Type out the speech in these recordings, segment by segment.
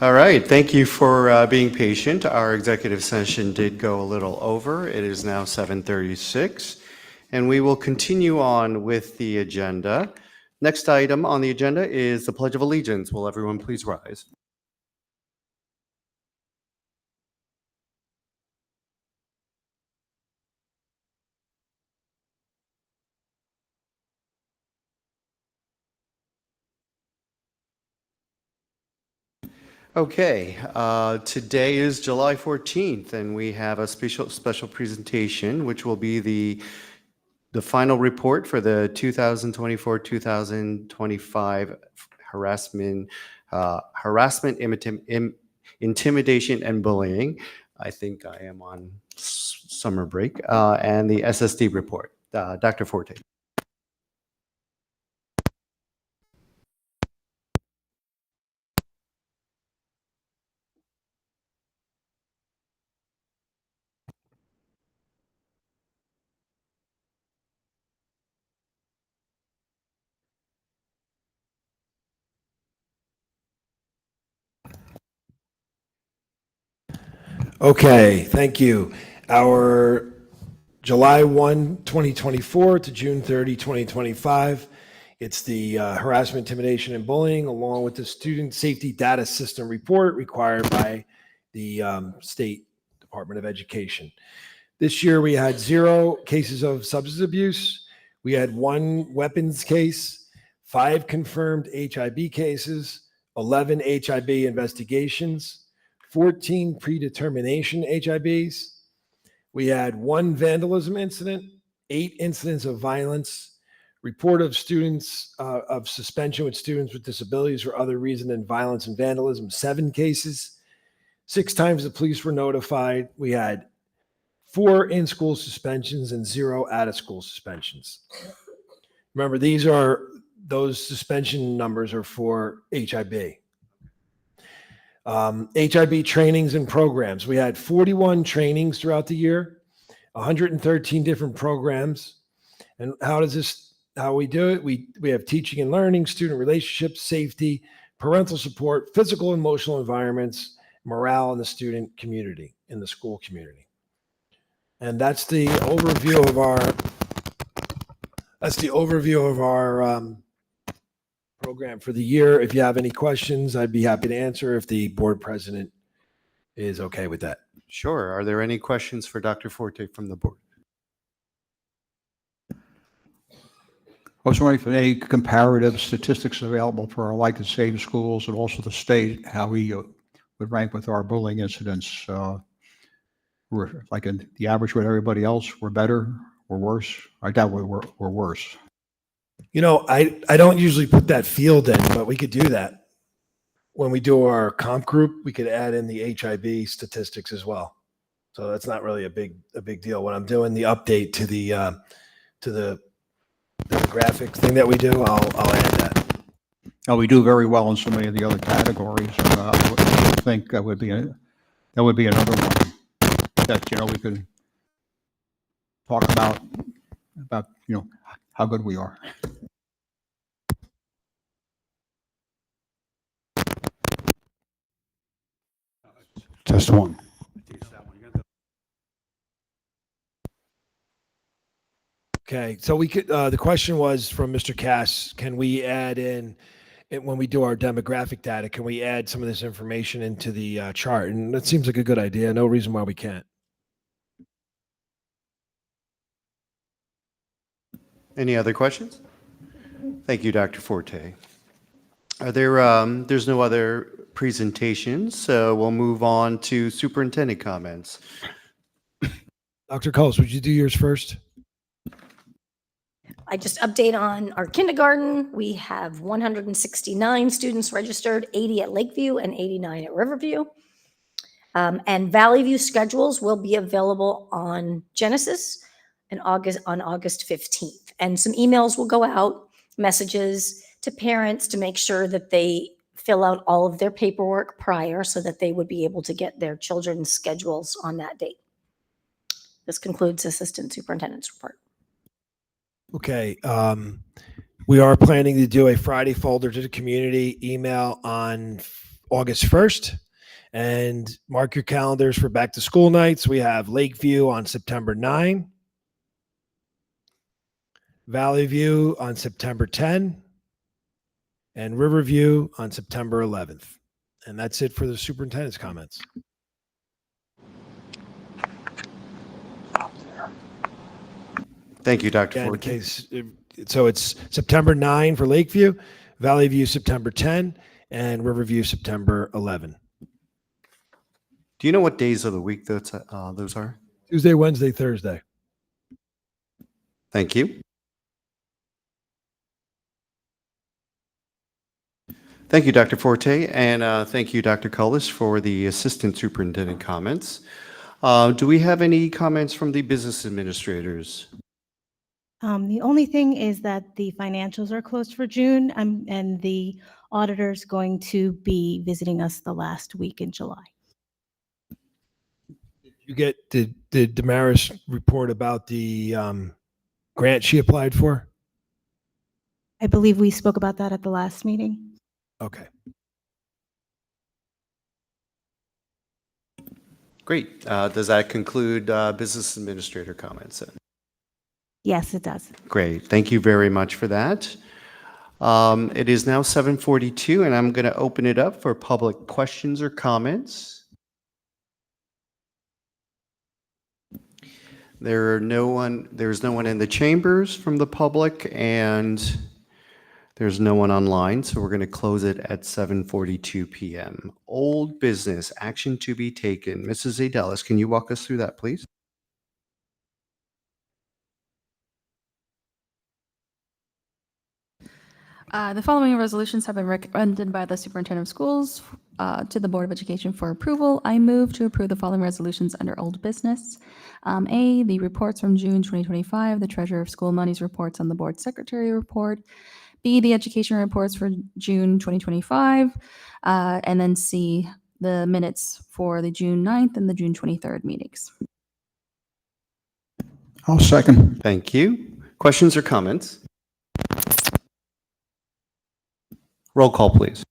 All right, thank you for being patient. Our executive session did go a little over. It is now 7:36, and we will continue on with the agenda. Next item on the agenda is the Pledge of Allegiance. Will everyone please rise? Okay, today is July 14th, and we have a special presentation, which will be the final report for the 2024-2025 harassment, intimidation, and bullying. I think I am on summer break, and the SSD report. Dr. Forte. Okay, thank you. Our July 1, 2024 to June 30, 2025. It's the harassment, intimidation, and bullying, along with the student safety data system report required by the State Department of Education. This year, we had 0 cases of substance abuse. We had 1 weapons case, 5 confirmed HIB cases, 11 HIB investigations, 14 predetermination HIBs. We had 1 vandalism incident, 8 incidents of violence, report of students of suspension with students with disabilities for other reason than violence and vandalism, 7 cases. 6 times the police were notified. We had 4 in-school suspensions and 0 out-of-school suspensions. Remember, those suspension numbers are for HIB. HIB trainings and programs. We had 41 trainings throughout the year, 113 different programs. And how we do it? We have teaching and learning, student relationships, safety, parental support, physical and emotional environments, morale in the student community, in the school community. And that's the overview of our program for the year. If you have any questions, I'd be happy to answer if the board president is okay with that. Sure. Are there any questions for Dr. Forte from the board? I was wondering if any comparative statistics available for our Like to Save schools and also the state, how we would rank with our bullying incidents. We're like in the average with everybody else. We're better, we're worse. I doubt we're worse. You know, I don't usually put that field in, but we could do that. When we do our comp group, we could add in the HIB statistics as well. So that's not really a big deal. When I'm doing the update to the graphic thing that we do, I'll add that. Now, we do very well in so many of the other categories. I think that would be another one that we could talk about how good we are. Just one. Okay, so we could. The question was from Mr. Cass. Can we add in when we do our demographic data? Can we add some of this information into the chart? And that seems like a good idea. No reason why we can't. Any other questions? Thank you, Dr. Forte. Are there? There's no other presentations, so we'll move on to superintendent comments. Dr. Coles, would you do yours first? I just update on our kindergarten. We have 169 students registered, 80 at Lakeview and 89 at Riverview. And Valley View schedules will be available on Genesis on August 15th. And some emails will go out, messages to parents to make sure that they fill out all of their paperwork prior so that they would be able to get their children's schedules on that date. This concludes Assistant Superintendent's report. Okay. We are planning to do a Friday folder to the community email on August 1st. And mark your calendars for back to school nights. We have Lakeview on September 9, Valley View on September 10, and Riverview on September 11th. And that's it for the superintendent's comments. Thank you, Dr. Again, in Forte. case, so it's September 9 for Lakeview, Valley View September 10, and Riverview September 11. Do you know what days of the week those are? Tuesday, Wednesday, Thursday. Thank you. Thank you, Dr. Forte, and thank you, Dr. Cullis, for the assistant superintendent comments. Do we have any comments from the business administrators? The only thing is that the financials are closed for June, and the auditor's going to be visiting us the last week in July. Did Damaris report about the grant she applied for? I believe we spoke about that at the last meeting. Okay. Great. Does that conclude business administrator comments then? Yes, it does. Great. Thank you very much for that. It is now 7:42, and I'm going to open it up for public questions or comments. There's no one in the chambers from the public, and there's no one online, so we're going to close it at 7:42 p.m. Old business, action to be taken. Mrs. Adelis, can you walk us through that, please? The following resolutions have been recommended by the Superintendent of Schools to the Board of Education for approval. I move to approve the following resolutions under old business. A, the reports from June 2025, the Treasurer of School Monies reports on the Board Secretary report. B, the education reports for June 2025. And then C, the minutes for the June 9th and the June 23rd meetings. I'll second. Thank you. Questions or comments? Roll call, please.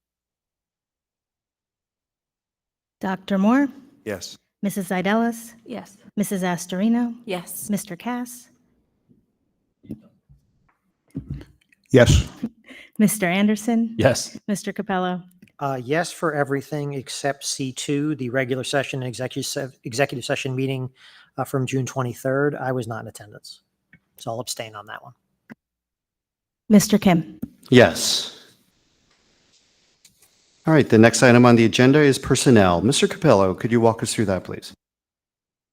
Dr. Moore, Yes. Mrs. Zidelis, Yes. Mrs. Astorino, Yes. Mr. Cass, Yes. Mr. Anderson, Yes. Mr. Capello. Yes for everything except C2, the regular session and executive session meeting from June 23rd. I was not in attendance, so I'll abstain on that one. Mr. Kim. Yes. All right, the next item on the agenda is personnel. Mr. Capello, could you walk us through that, please?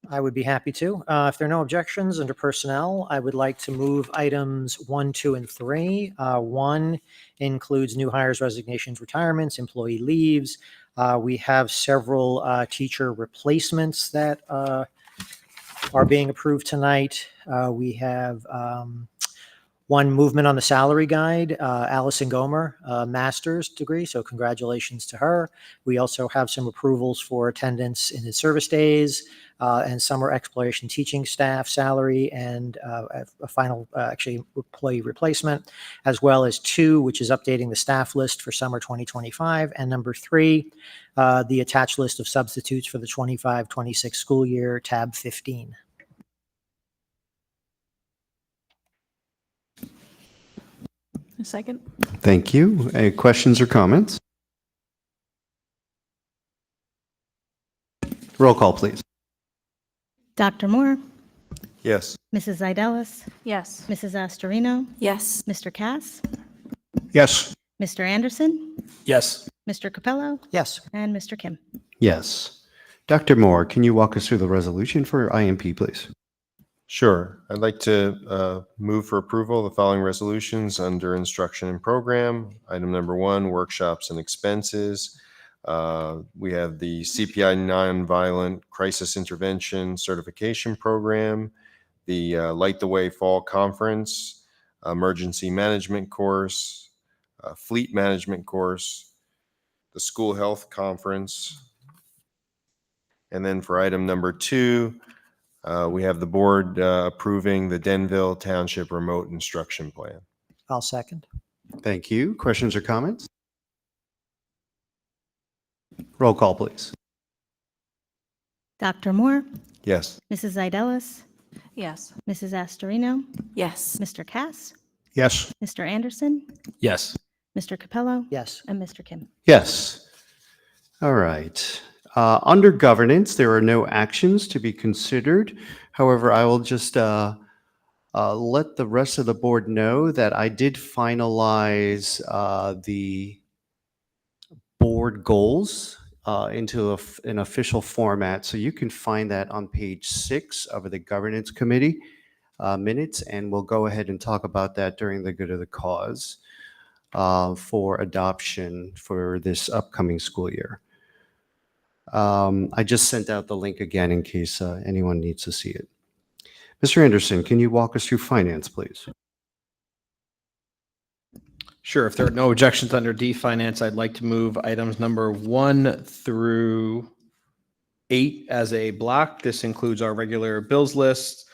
I would be happy to. If there are no objections under personnel, I would like to move items 1, 2, and 3. 1 includes new hires, resignations, retirements, employee leaves. We have several teacher replacements that are being approved tonight. We have one movement on the salary guide, Allison Gomer, master's degree, so congratulations to her. We also have some approvals for attendance in his service days and summer exploration teaching staff salary, and a final actually employee replacement, as well as 2, which is updating the staff list for summer 2025, and number 3, the attached list of substitutes for the 25-26 school year, tab 15. A second. Thank you. Any questions or comments? Roll call, please. Dr. Moore, Yes. Mrs. Zidelis, Yes. Mrs. Astorino, Yes. Mr. Cass, Yes. Mr. Anderson, Yes. Mr. Capello, Yes. and Mr. Kim. Yes. Dr. Moore, can you walk us through the resolution for IMP, please? Sure. I'd like to move for approval of the following resolutions under instruction and program. Item number 1, workshops and expenses. We have the CPI Nonviolent Crisis Intervention Certification Program, the Light the Way Fall Conference, Emergency Management Course, Fleet Management Course, the School Health Conference. And then for item number 2, we have the board approving the Denville Township Remote Instruction Plan. I'll second. Thank you. Questions or comments? Roll call, please. Dr. Moore, Yes. Mrs. Zidelis, Yes. Mrs. Astorino, Yes. Mr. Cass, Yes. Mr. Anderson, Yes. Mr. Capello, Yes. and Mr. Kim. Yes. All right. Under governance, there are no actions to be considered. However, I will just let the rest of the board know that I did finalize the board goals into an official format. So you can find that on page 6 of the governance committee minutes, and we'll go ahead and talk about that during the good of the cause for adoption for this upcoming school year. I just sent out the link again in case anyone needs to see it. Mr. Anderson, can you walk us through finance, please? Sure. If there are no objections under D Finance, I'd like to move items number 1 through 8 as a block. This includes our regular bills list.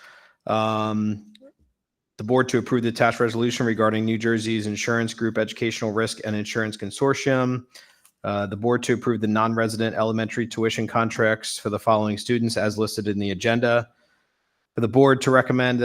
The board to approve the attached resolution regarding New Jersey's Insurance Group Educational Risk and Insurance Consortium. The board to approve the non-resident elementary tuition contracts for the following students as listed in the agenda. For the board to recommend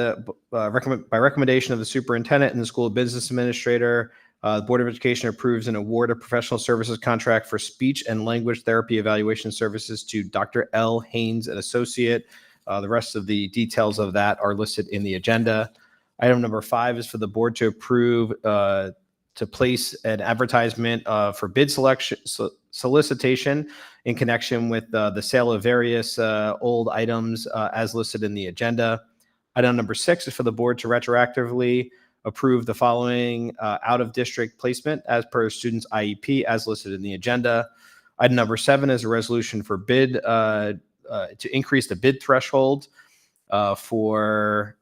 by recommendation of the superintendent and the school business administrator, the Board of Education approves an award of professional services contract for speech and language therapy evaluation services to Dr. L. Haynes, an associate. The rest of the details of that are listed in the agenda. Item number 5 is for the board to approve to place an advertisement for bid solicitation in connection with the sale of various old items as listed in the agenda. Item number 6 is for the board to retroactively approve the following out-of-district placement as per student's IEP as listed in the agenda. Item number 7 is a resolution for bid to increase the bid threshold for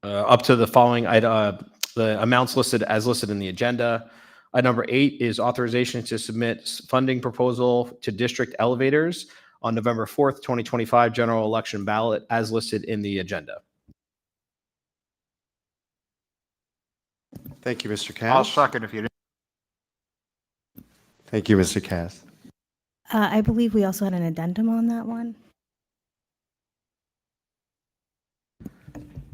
up to the following the amounts listed as listed in the agenda. Item number 8 is authorization to submit funding proposal to district elevators on November 4th, 2025 general election ballot as listed in the agenda. Thank you, Mr. Cass. I'll second if you didn't. Thank you, Mr. Cass. I believe we also had an addendum on that one.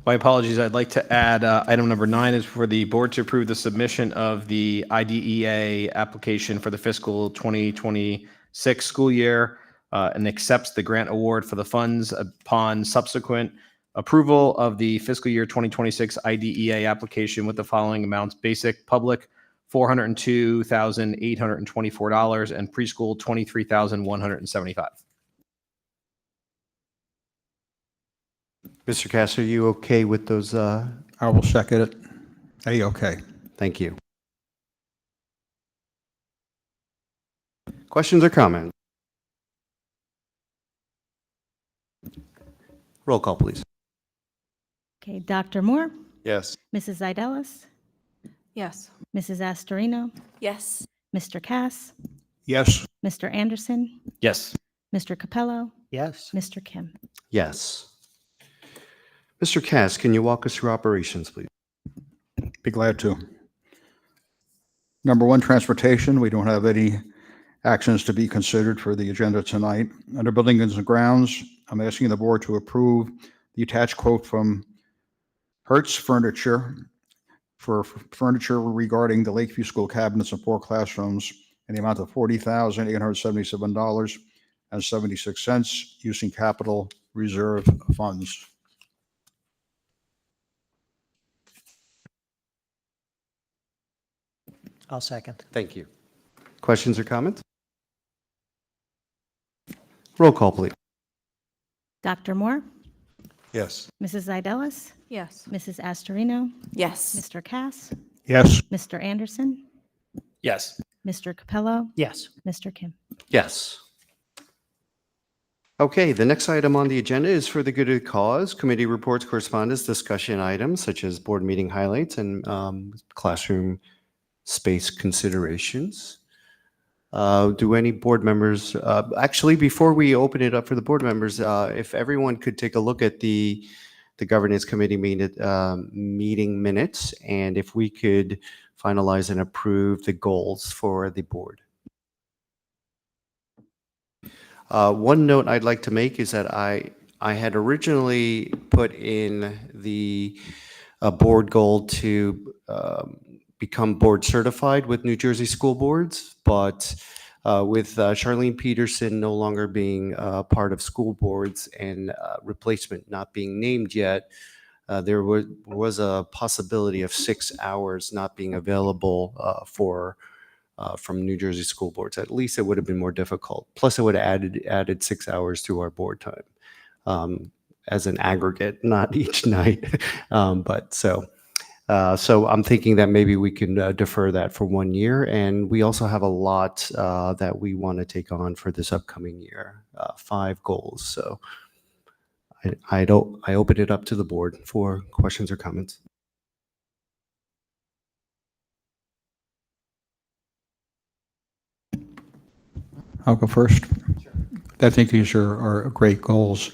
My apologies. I'd like to add item number 9 is for the board to approve the submission of the IDEA application for the fiscal 2026 school year and accepts the grant award for the funds upon subsequent approval of the fiscal year 2026 IDEA application with the following amounts: basic public $402,824 and preschool $23,175. Mr. Cass, are you okay with those? I will second it. A-okay. Thank you. Questions or comments? Roll call, please. Okay, Dr. Moore, Yes. Mrs. Zidelis, Yes. Mrs. Astorino, Yes. Mr. Cass, Yes. Mr. Anderson, Yes. Mr. Capello, Yes. Mr. Kim. Yes. Mr. Cass, can you walk us through operations, please? Be glad to. Number 1, transportation. We don't have any actions to be considered for the agenda tonight. Under buildings and grounds, I'm asking the board to approve the attached quote from Hertz Furniture for furniture regarding the Lakeview School cabinets and 4 classrooms in the amount of $40,877.76 using capital reserve funds. I'll second. Thank you. Questions or comments? Roll call, please. Dr. Moore, Yes. Mrs. Zidelis, Yes. Mrs. Astorino, Yes. Mr. Cass, Yes. Mr. Anderson, Yes. Mr. Capello, Yes. Mr. Kim. Yes. Okay, the next item on the agenda is for the good of the cause. Committee reports, correspondence, discussion items such as board meeting highlights and classroom space considerations. Do any board members, actually, before we open it up for the board members, if everyone could take a look at the governance committee meeting minutes, and if we could finalize and approve the goals for the board. One note I'd like to make is that I had originally put in the board goal to become board certified with New Jersey school boards, but with Charlene Peterson no longer being part of school boards and replacement not being named yet, there was a possibility of 6 hours not being available from New Jersey school boards. At least it would have been more difficult. Plus, it would have added 6 hours to our board time as an aggregate, not each night. So I'm thinking that maybe we can defer that for 1 year. And we also have a lot that we want to take on for this upcoming year, 5 goals. So I open it up to the board for questions or comments. I'll go first. I think these are great goals.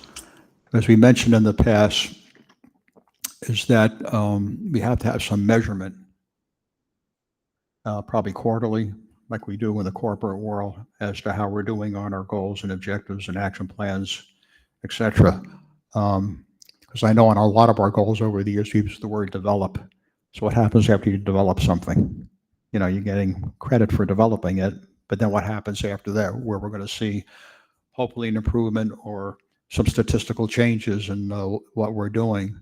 As we mentioned in the past, is that we have to have some measurement, probably quarterly, like we do in the corporate world, as to how we're doing on our goals and objectives and action plans, et cetera. Because I know on a lot of our goals over the years, we use the word develop. So what happens after you develop something? You know, you're getting credit for developing it, but then what happens after that, where we're going to see hopefully an improvement or some statistical changes in what we're doing.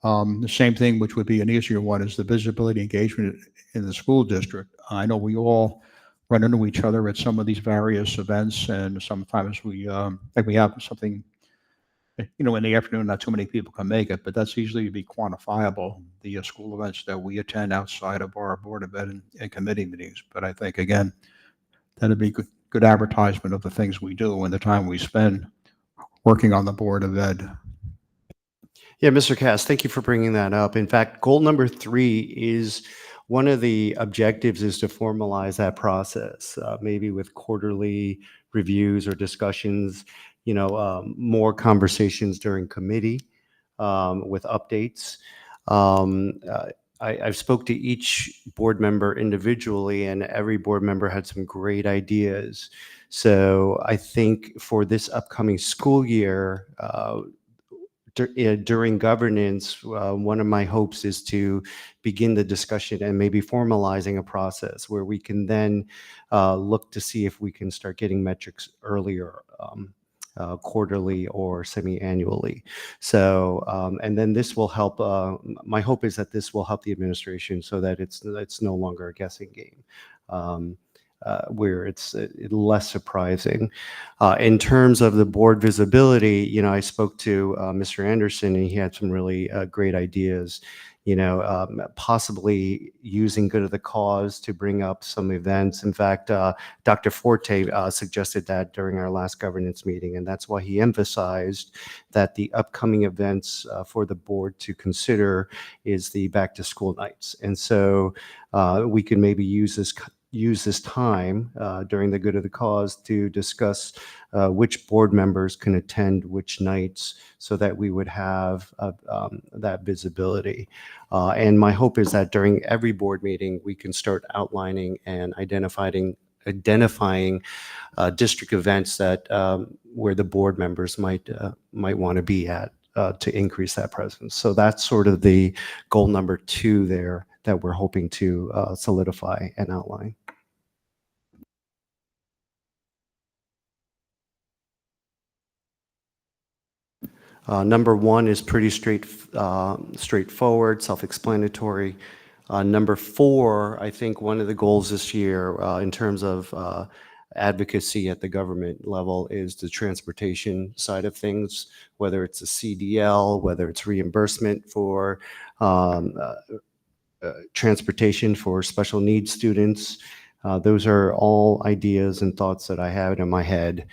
The same thing, which would be an easier one, is the visibility engagement in the school district. I know we all run into each other at some of these various events, and sometimes we like we have something, you know, in the afternoon, not too many people can make it, but that's easily to be quantifiable, the school events that we attend outside of our board of ed and committee meetings. But I think, again, that'd be good advertisement of the things we do and the time we spend working on the board of ed. Yeah, Mr. Cass, thank you for bringing that up. In fact, goal number 3 is one of the objectives is to formalize that process, maybe with quarterly reviews or discussions, you know, more conversations during committee with updates. I've spoke to each board member individually, and every board member had some great ideas. So I think for this upcoming school year, during governance, one of my hopes is to begin the discussion and maybe formalizing a process where we can then look to see if we can start getting metrics earlier, quarterly or semi-annually. So, and then this will help, my hope is that this will help the administration so that it's no longer a guessing game. Where it's less surprising. In terms of the board visibility, you know, I spoke to Mr. Anderson, and he had some really great ideas, you know, possibly using good of the cause to bring up some events. In fact, Dr. Forte suggested that during our last governance meeting, and that's why he emphasized that the upcoming events for the board to consider is the back to school nights. And so we can maybe use this time during the good of the cause to discuss which board members can attend which nights so that we would have that visibility. And my hope is that during every board meeting, we can start outlining and identifying district events that where the board members might want to be at to increase that presence. So that's sort of the goal number 2 there that we're hoping to solidify and outline. Number 1 is pretty straightforward, self-explanatory. Number 4, I think one of the goals this year in terms of advocacy at the government level is the transportation side of things, whether it's a CDL, whether it's reimbursement for transportation for special needs students. Those are all ideas and thoughts that I have in my head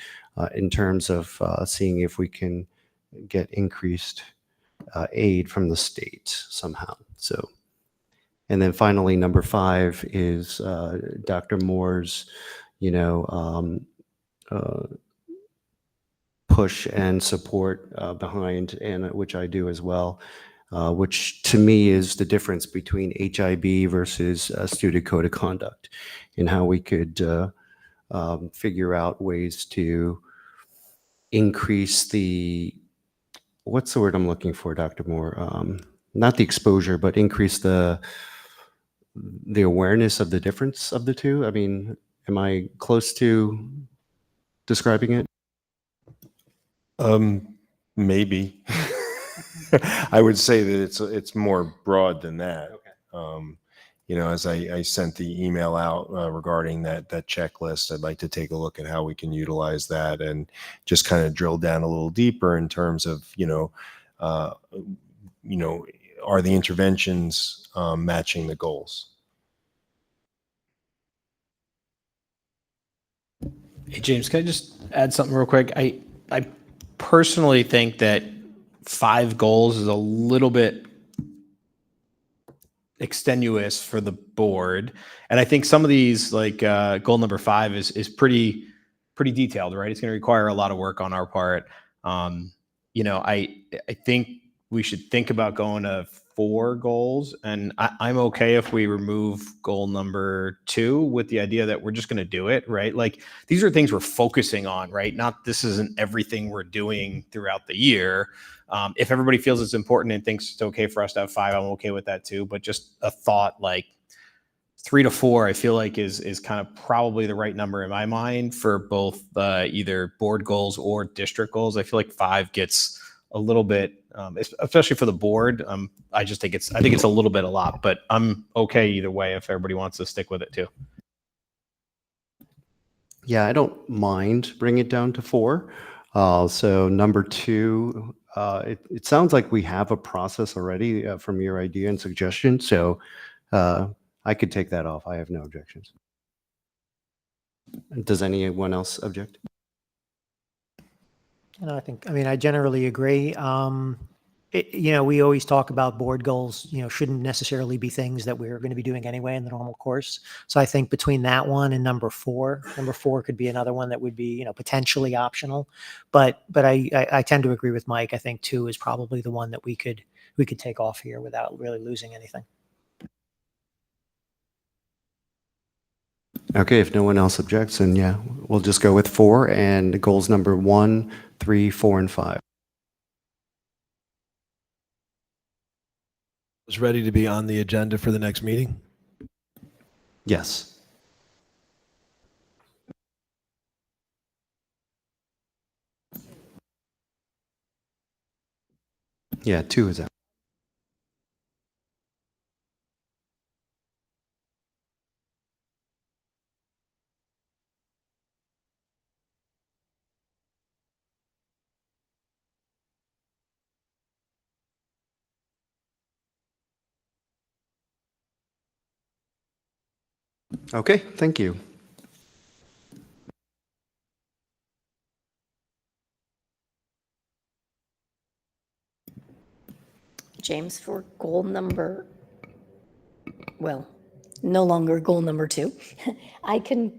in terms of seeing if we can get increased aid from the state somehow. So, and then finally, number 5 is Dr. Moore's, you know, push and support behind, and which I do as well, which to me is the difference between HIB versus student code of conduct, and how we could figure out ways to increase the, what's the word I'm looking for, Dr. Moore? Not the exposure, but increase the awareness of the difference of the two? I mean, am I close to describing it? Maybe. I would say that it's more broad than that. As I sent the email out regarding that checklist, I'd like to take a look at how we can utilize that and just kind of drill down a little deeper in terms of, are the interventions matching the goals? Hey, James, can I just add something real quick? I personally think that 5 goals is a little bit extenuous for the board. And I think some of these, like goal number 5 is pretty detailed, right? It's going to require a lot of work on our part. I think we should think about going to 4 goals, and I'm okay if we remove goal number 2 with the idea that we're just going to do it, right? Like, these are things we're focusing on, right? Not, this isn't everything we're doing throughout the year. If everybody feels it's important and thinks it's okay for us to have 5, I'm okay with that too. But just a thought, like 3 to 4, I feel like is kind of probably the right number in my mind for both either board goals or district goals. I feel like 5 gets a little bit, especially for the board. I think it's a little bit a lot, but I'm okay either way if everybody wants to stick with it too. Yeah, I don't mind bringing it down to 4. So number 2, it sounds like we have a process already from your idea and suggestion. So I could take that off. I have no objections. Does anyone else object? And I generally agree. We always talk about board goals, shouldn't necessarily be things that we're going to be doing anyway in the normal course. So I think between that one and number 4 could be another one that would be, potentially optional. But I tend to agree with Mike. I think 2 is probably the one that we could take off here without really losing anything. Okay, if no one else objects, then yeah, we'll just go with 4 and goals number 1, 3, 4, and 5. Was ready to be on the agenda for the next meeting? Yes. Yeah, 2 is out. Okay, thank you. James, for goal number, well, no longer goal number 2, I can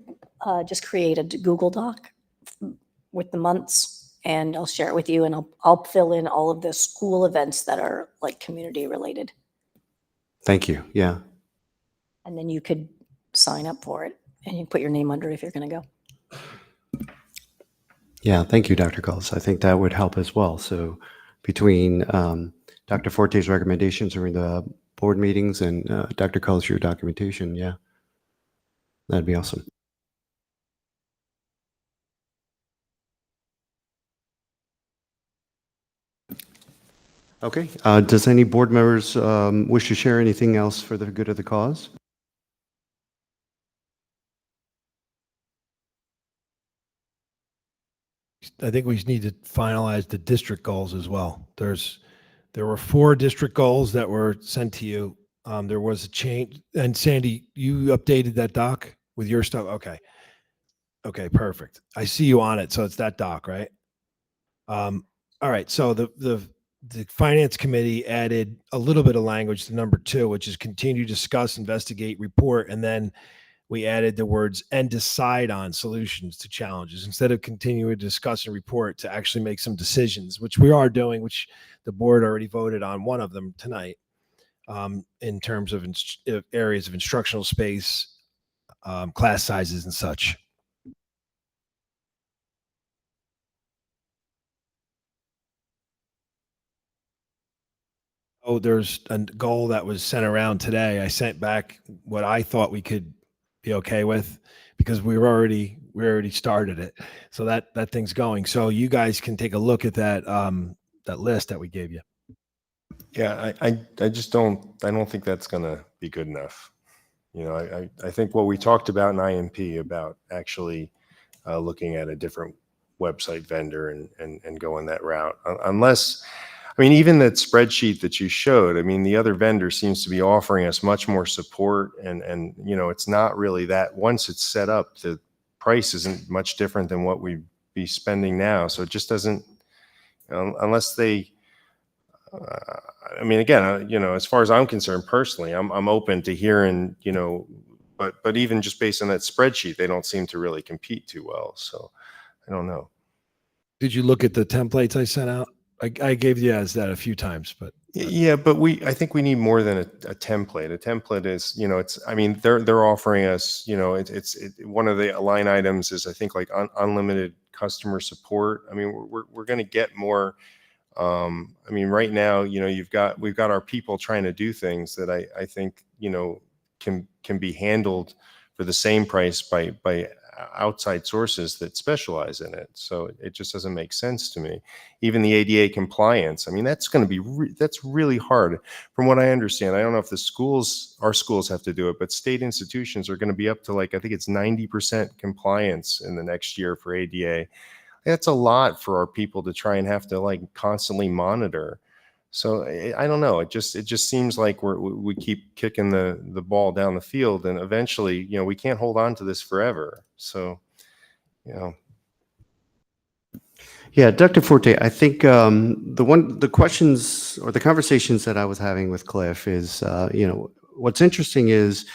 just create a Google Doc with the months, and I'll share it with you, and I'll fill in all of the school events that are like community related. Thank you. Yeah. And then you could sign up for it, and you can put your name under it if you're going to go. Yeah, thank you, Dr. Cullis. I think that would help as well. So between Dr. Forte's recommendations during the board meetings and Dr. Cullis, your documentation, yeah, that'd be awesome. Okay, does any board members wish to share anything else for the good of the cause? I think we need to finalize the district goals as well. There were 4 district goals that were sent to you. There was a change, and Sandy, you updated that doc with your stuff. Okay, perfect. I see you on it. So it's that doc, right? All right. So the finance committee added a little bit of language to number 2, which is continue, discuss, investigate, report, and then we added the words and decide on solutions to challenges instead of continuing to discuss and report to actually make some decisions, which we are doing, which the board already voted on one of them tonight in terms of areas of instructional space, class sizes and such. Oh, there's a goal that was sent around today. I sent back what I thought we could be okay with because we already started it. So that thing's going. So you guys can take a look at that list that we gave you. Yeah, I just I don't think that's going to be good enough. You know, I think what we talked about in IMP about actually looking at a different website vendor and going that route. Unless, I mean, even that spreadsheet that you showed, I mean, the other vendor seems to be offering us much more support and you know, it's not really that, once it's set up, the price isn't much different than what we'd be spending now. So it just doesn't, unless they, I mean, again, you know, as far as I'm concerned personally, I'm open to hearing, you know, but even just based on that spreadsheet, they don't seem to really compete too well. So I don't know. Did you look at the templates I sent out? I gave you guys that a few times, but Yeah, but I think we need more than a template. A template is, you know, I mean, they're offering us, you know, one of the line items is, I think, like unlimited customer support. I mean, we're going to get more. I mean, right now, you know, we've got our people trying to do things that I think, you know, can be handled for the same price by outside sources that specialize in it. So it just doesn't make sense to me. Even the ADA compliance, I mean, that's going to be that's really hard. From what I understand, I don't know if our schools have to do it, but state institutions are going to be up to, like, I think it's 90% compliance in the next year for ADA. That's a lot for our people to try and have to, like, constantly monitor. So I don't know. It just seems like we keep kicking the ball down the field, and eventually, you know, we can't hold on to this forever. So, you know, Yeah, Dr. Forte, I think the questions or the conversations that I was having with Cliff is, you know, what's interesting is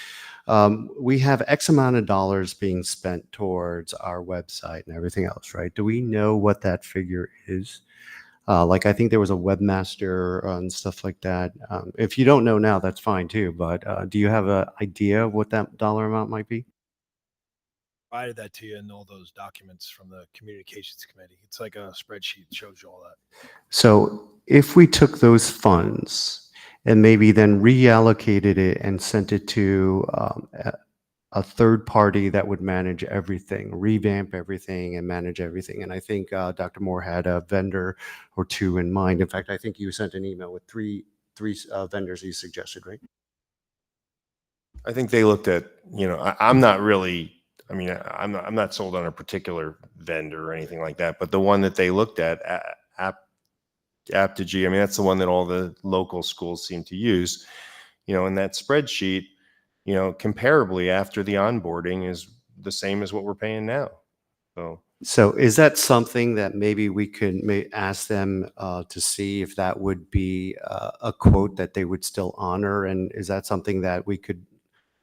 we have X amount of dollars being spent towards our website and everything else, right? Do we know what that figure is? Like, I think there was a webmaster and stuff like that. If you don't know now, that's fine too. But do you have an idea of what that dollar amount might be? provided that to you in all those documents from the communications committee. It's like a spreadsheet that shows you all that. So if we took those funds and maybe then reallocated it and sent it to a third party that would manage everything, revamp everything and manage everything. And I think Dr. Moore had a vendor or two in mind. In fact, I think you sent an email with three vendors you suggested, right? I think they looked at, you know, I'm not really, I mean, I'm not sold on a particular vendor or anything like that, but the one that they looked at, Aptigee, I mean, that's the one that all the local schools seem to use, you know, and that spreadsheet, you know, comparably after the onboarding is the same as what we're paying now. So is that something that maybe we could ask them to see if that would be a quote that they would still honor? And is that something that we could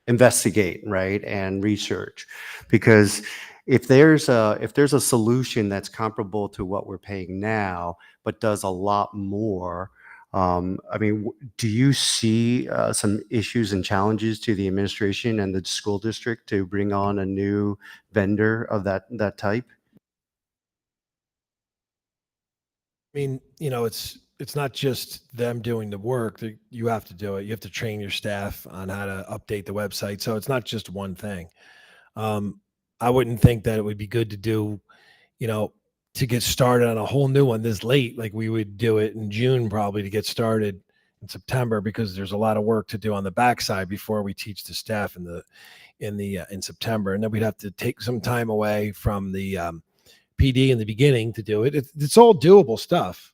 investigate, right, and research? Because if there's a solution that's comparable to what we're paying now, but does a lot more, I mean, do you see some issues and challenges to the administration and the school district to bring on a new vendor of that type? I mean, you know, it's not just them doing the work that you have to do it. You have to train your staff on how to update the website. So it's not just one thing. I wouldn't think that it would be good to do, you know, to get started on a whole new one this late. Like we would do it in June probably to get started in September because there's a lot of work to do on the backside before we teach the staff in September, and then we'd have to take some time away from the PD in the beginning to do it. It's all doable stuff.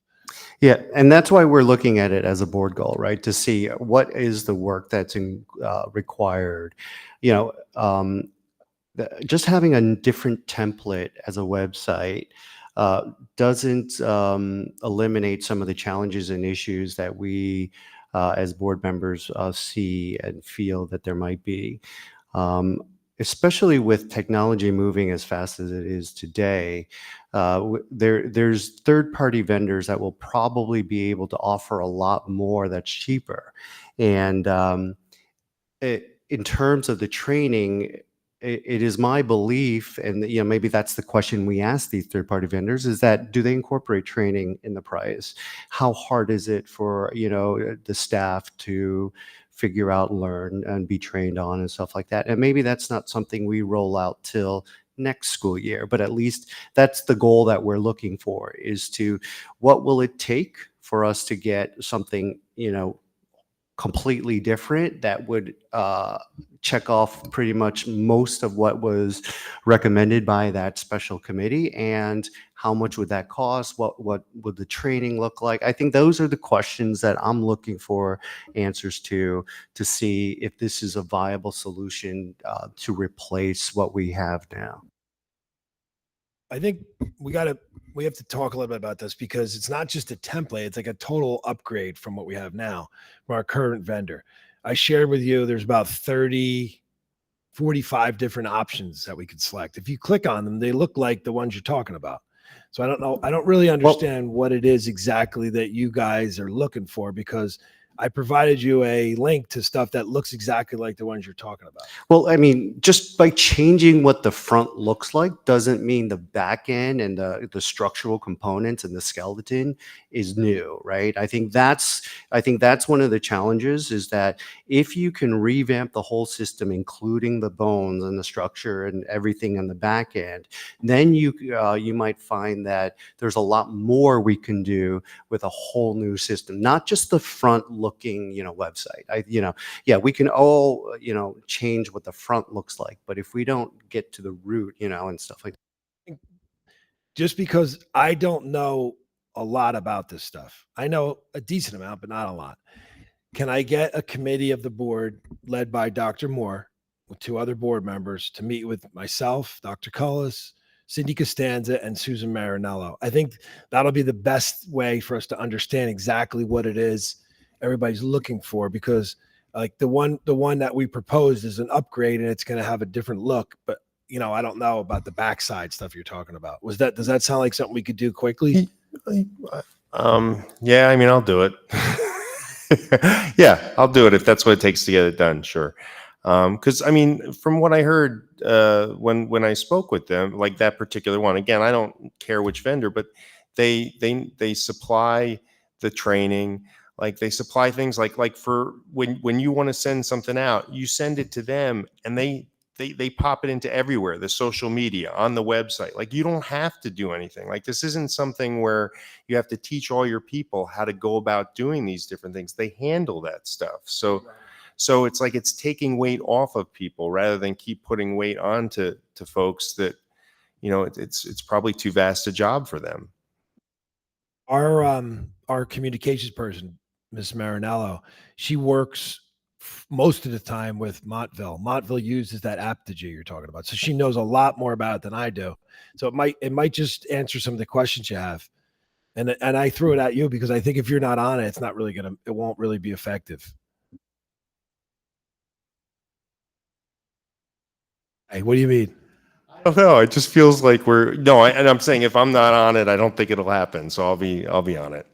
Yeah, and that's why we're looking at it as a board goal, right? To see what is the work that's required. You know, just having a different template as a website doesn't eliminate some of the challenges and issues that we as board members see and feel that there might be. Especially with technology moving as fast as it is today, there's third-party vendors that will probably be able to offer a lot more that's cheaper. And in terms of the training, it is my belief, and maybe that's the question we ask these third-party vendors, is that do they incorporate training in the price? How hard is it for the staff to figure out, learn, and be trained on and stuff like that? And maybe that's not something we roll out till next school year, but at least that's the goal that we're looking for, is to what will it take for us to get something completely different that would check off pretty much most of what was recommended by that special committee, and how much would that cost? What would the training look like? I think those are the questions that I'm looking for answers to see if this is a viable solution to replace what we have now. I think we have to talk a little bit about this, because it's not just a template. It's like a total upgrade from what we have now from our current vendor. I shared with you, there's about 45 different options that we could select. If you click on them, they look like the ones you're talking about. So I don't know. I don't really understand what it is exactly that you guys are looking for, because I provided you a link to stuff that looks exactly like the ones you're talking about. Well, I mean, just by changing what the front looks like doesn't mean the back end and the structural components and the skeleton is new, right? I think that's one of the challenges, is that if you can revamp the whole system, including the bones and the structure and everything on the back end, then you might find that there's a lot more we can do with a whole new system, not just the front looking website. We can all change what the front looks like, but if we don't get to the root and stuff like that. Just because I don't know a lot about this stuff, I know a decent amount, but not a lot. Can I get a committee of the board led by Dr. Moore with 2 other board members to meet with myself, Dr. Cullis, Cindy Costanza, and Susan Marinello? I think that'll be the best way for us to understand exactly what it is everybody's looking for, because like the one that we proposed is an upgrade, and it's going to have a different look, but I don't know about the backside stuff you're talking about. Does that sound like something we could do quickly? Yeah, I mean, I'll do it. Yeah, I'll do it if that's what it takes to get it done. Sure. Because I mean, from what I heard when I spoke with them, like that particular one, again, I don't care which vendor, but they supply the training. Like they supply things like for when you want to send something out, you send it to them, and they pop it into everywhere, the social media, on the website. Like you don't have to do anything. Like this isn't something where you have to teach all your people how to go about doing these different things. They handle that stuff. So it's like it's taking weight off of people rather than keep putting weight onto folks that, it's probably too vast a job for them. Our communications person, Ms. Marinello, she works most of the time with Montville. Montville uses that Apogee you're talking about, so she knows a lot more about it than I do. So it might just answer some of the questions you have. And I threw it at you because I think if you're not on it, it won't really be effective. Hey, what do you mean? I don't know. It just feels like and I'm saying if I'm not on it, I don't think it'll happen. So I'll be on it.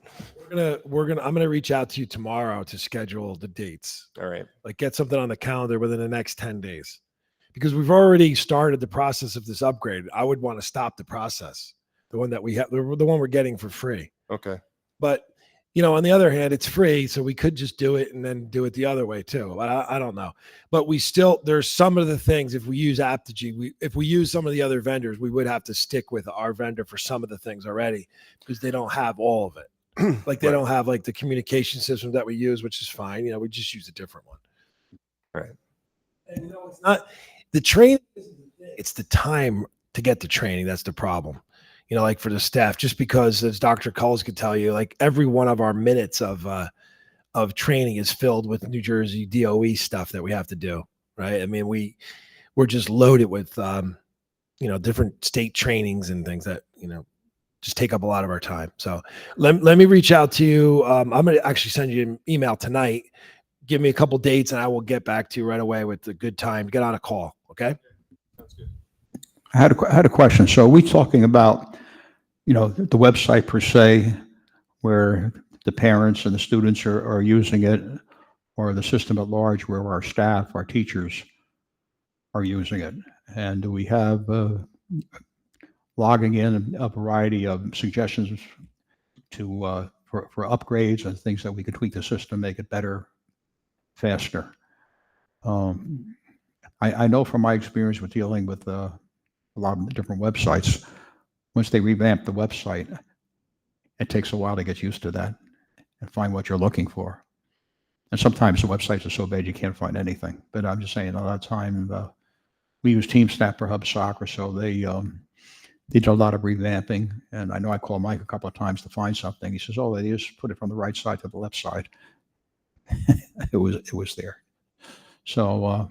I'm gonna reach out to you tomorrow to schedule the dates. All right. Like get something on the calendar within the next 10 days, because we've already started the process of this upgrade. I would want to stop the process, the one that we have, the one we're getting for free. Okay. But on the other hand, it's free, so we could just do it and then do it the other way too. I don't know, but there's some of the things, if we use Apogee, if we use some of the other vendors, we would have to stick with our vendor for some of the things already, because they don't have all of it. Like they don't have like the communication system that we use, which is fine. We just use a different one. Right. And it's not the training, it's the time to get the training. That's the problem. Like for the staff, just because, as Dr. Cullis could tell you, like every one of our minutes of training is filled with New Jersey DOE stuff that we have to do. Right. I mean, we're just loaded with, different state trainings and things that, just take up a lot of our time. So let me reach out to you. I'm going to actually send you an email tonight. Give me a couple dates and I will get back to you right away with a good time. Get on a call. Okay. That's good. I had a question. So are we talking about, the website per se, where the parents and the students are using it, or the system at large where our staff, our teachers are using it? And we have logging in a variety of suggestions to for upgrades and things that we could tweak the system, make it better, faster. I know from my experience with dealing with a lot of different websites, once they revamp the website, it takes a while to get used to that and find what you're looking for. And sometimes the websites are so bad you can't find anything. But I'm just saying, a lot of time we use TeamSnap for Hub Soccer, so they did a lot of revamping. And I know I called Mike a couple of times to find something. He says, "Oh, they just put it from the right side to the left side." It was there. So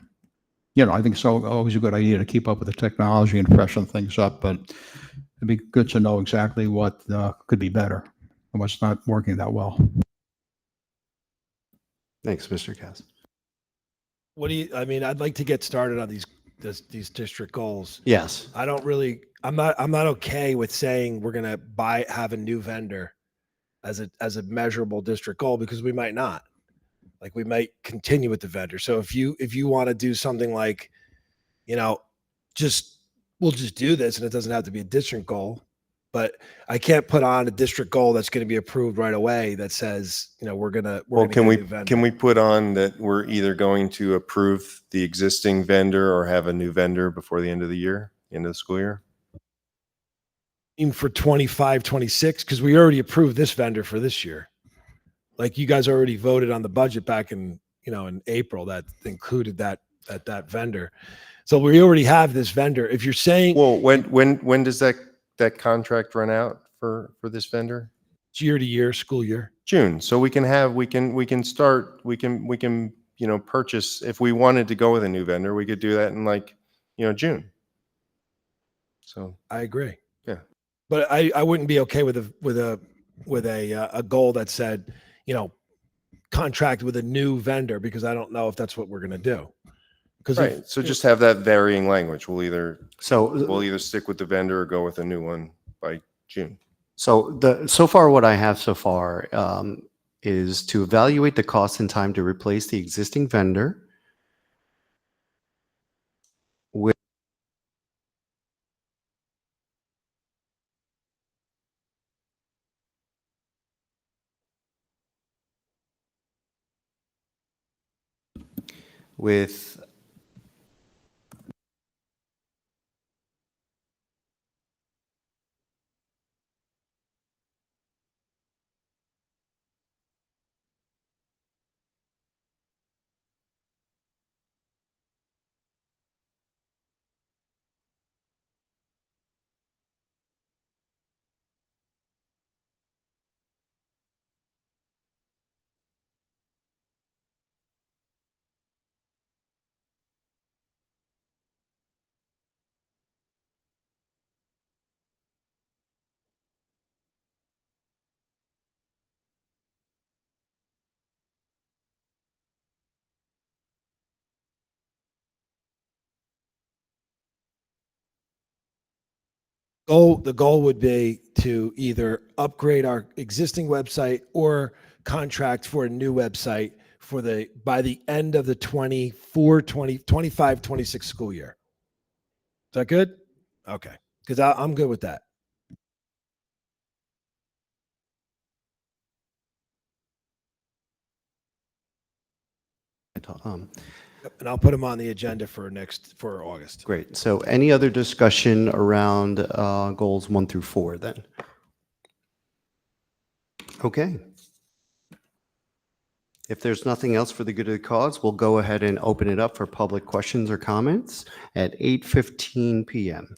I think it's always a good idea to keep up with the technology and freshen things up. But it'd be good to know exactly what could be better and what's not working that well. Thanks, Mr. Cass. I'd like to get started on these district goals. Yes. I'm not okay with saying we're going to have a new vendor as a measurable district goal, because we might not. Like, we might continue with the vendor. So if you want to do something like, we'll just do this, and it doesn't have to be a district goal, but I can't put on a district goal that's going to be approved right away that says, Well, can we put on that we're either going to approve the existing vendor or have a new vendor before the end of the year, end of the school year? For 25, 26, because we already approved this vendor for this year. Like, you guys already voted on the budget back in April that included that vendor. So we already have this vendor. If you're saying, Well, when does that contract run out for this vendor? it's year to year, school year. June. So we can purchase, if we wanted to go with a new vendor, we could do that in June. So I agree. Yeah. But I wouldn't be okay with a goal that said, contract with a new vendor, because I don't know if that's what we're going to do. right. So just have that varying language. We'll either So stick with the vendor or go with a new one by June. so far what I have so far is to evaluate the cost and time to replace the existing vendor with with The goal would be to either upgrade our existing website or contract for a new website by the end of the 25, 26 school year. Is that good? Okay. Because I'm good with that. And I'll put them on the agenda for August. Great. So any other discussion around goals 1 through 4 then? Okay. If there's nothing else for the good of the cause, we'll go ahead and open it up for public questions or comments at 8:15 p.m.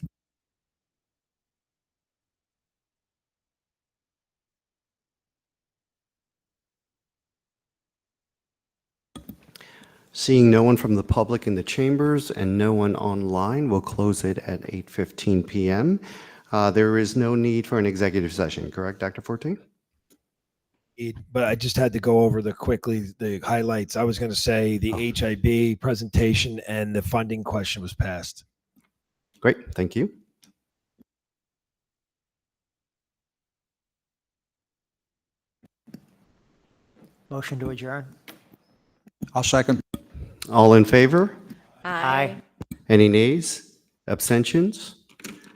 Seeing no one from the public in the chambers and no one online, we'll close it at 8:15 p.m. There is no need for an executive session, correct, Dr. Forte? But I just had to go over the highlights. I was going to say the HIB presentation and the funding question was passed. Great, thank you. Motion to adjourn. I'll second. All in favor? Aye. Any nays? Abstentions?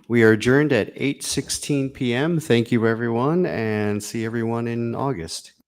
We are adjourned at 8:16 PM. Thank you, everyone, and see everyone in August.